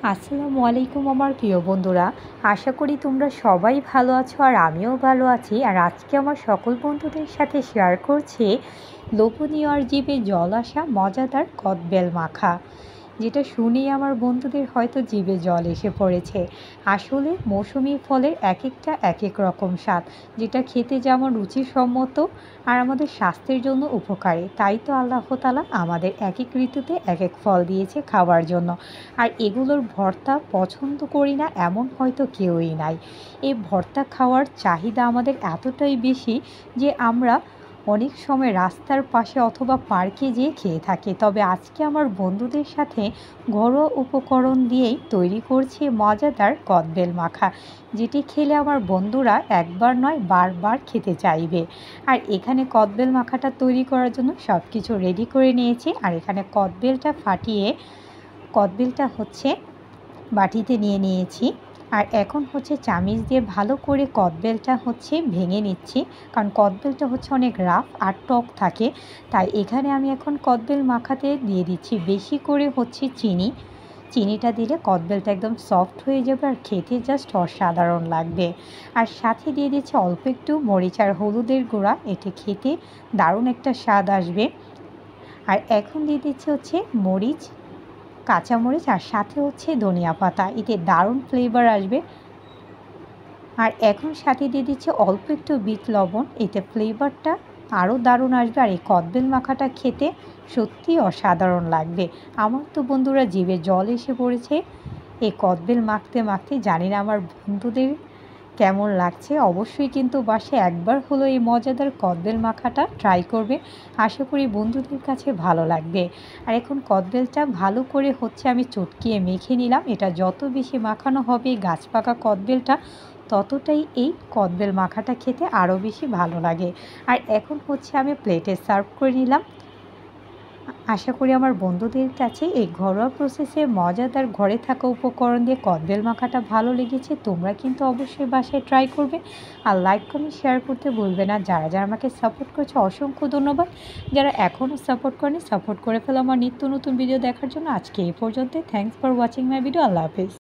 আসসালামু আলাইকুম আমার প্রিয় বন্ধুরা। আশা করি তোমরা সবাই ভালো আছো আর আমিও ভালো আছি। আর আজকে আমার সকল বন্ধুদের সাথে শেয়ার করছি লোভনীয় আর জিভে জল আসা মজাদার কদবেল মাখা, যেটা শুনেই আমার বন্ধুদের হয়তো জিভে জল এসে পড়েছে। আসলে মৌসুমি ফলের এক একটা এক এক রকম স্বাদ, যেটা খেতে যেমন রুচিসম্মত আর আমাদের স্বাস্থ্যের জন্য উপকারী। তাই তো আল্লাহ তাআলা আমাদের এক এক ঋতুতে এক এক ফল দিয়েছে খাওয়ার জন্য। আর এগুলোর ভর্তা পছন্দ করি না এমন হয়তো কেউই নাই। এই ভর্তা খাওয়ার চাহিদা আমাদের এতটাই বেশি যে আমরা অনেক সময় রাস্তার পাশে অথবা পার্কে যেয়ে খেয়ে থাকি। তবে আজকে আমার বন্ধুদের সাথে ঘরোয়া উপকরণ দিয়েই তৈরি করছি মজাদার কদবেল মাখা, যেটি খেলে আমার বন্ধুরা একবার নয় বারবার খেতে চাইবে। আর এখানে কদবেল মাখাটা তৈরি করার জন্য সব কিছু রেডি করে নিয়েছি। আর এখানে কদবেলটা হচ্ছে বাটিতে নিয়ে নিয়েছি। আর এখন হচ্ছে চামিচ দিয়ে ভালো করে কদবেলটা হচ্ছে ভেঙে নিচ্ছি, কারণ কদবেলটা হচ্ছে অনেক রাফ আর টক থাকে। তাই এখানে আমি এখন কদবেল মাখাতে দিয়ে দিচ্ছি বেশি করে হচ্ছে চিনিটা দিলে কদবেলটা একদম সফট হয়ে যাবে আর খেতে জাস্ট অসাধারণ লাগবে। আর সাথে দিয়ে দিচ্ছি অল্প একটু মরিচ আর হলুদের গুঁড়া, এতে খেতে দারুণ একটা স্বাদ আসবে। আর এখন দিয়ে দিচ্ছি হচ্ছে কাঁচামরিচ আর সাথে হচ্ছে ধনিয়া পাতা, এতে দারুণ ফ্লেভার আসবে। আর এখন সাথে দিয়ে দিচ্ছি অল্প একটু বিট লবণ, এতে ফ্লেভারটা আরও দারুণ আসবে। আর এই কদবেল মাখাটা খেতে সত্যি অসাধারণ লাগবে। আমার তো বন্ধুরা জিভে জল এসে পড়েছে এই কদবেল মাখতে মাখতে। জানি না আমার বন্ধুদের কেমন লাগছে, অবশ্যই কিন্তু বাসায় একবার হলো এই মজাদার কদবেল মাখাটা ট্রাই করবে। আশা করি বন্ধুদের কাছে ভালো লাগবে। আর এখন কদবেলটা ভালো করে হচ্ছে আমি চটকিয়ে মেখে নিলাম। এটা যত বেশি মাখানো হবে গাছ পাকা কদবেলটা, ততটাই এই কদবেল মাখাটা খেতে আরও বেশি ভালো লাগে। আর এখন হচ্ছে আমি প্লেটে সার্ভ করে নিলাম। আশা করি আমার বন্ধুদের কাছে এই ঘরোয়া প্রসেসে মজাদার ঘরে থাকা উপকরণ দিয়ে কদবেল মাখাটা ভালো লেগেছে। তোমরা কিন্তু অবশ্যই বাসায় ট্রাই করবে। আর লাইক কমেন্ট শেয়ার করতে ভুলবে না। যারা যারা আমাকে সাপোর্ট করছে অসংখ্য ধন্যবাদ। যারা এখনও সাপোর্ট করেনি সাপোর্ট করে ফেলো আমার নিত্য নতুন ভিডিও দেখার জন্য। আজকে এই পর্যন্ত। Thanks for watching my video. আল্লাহ হাফেজ।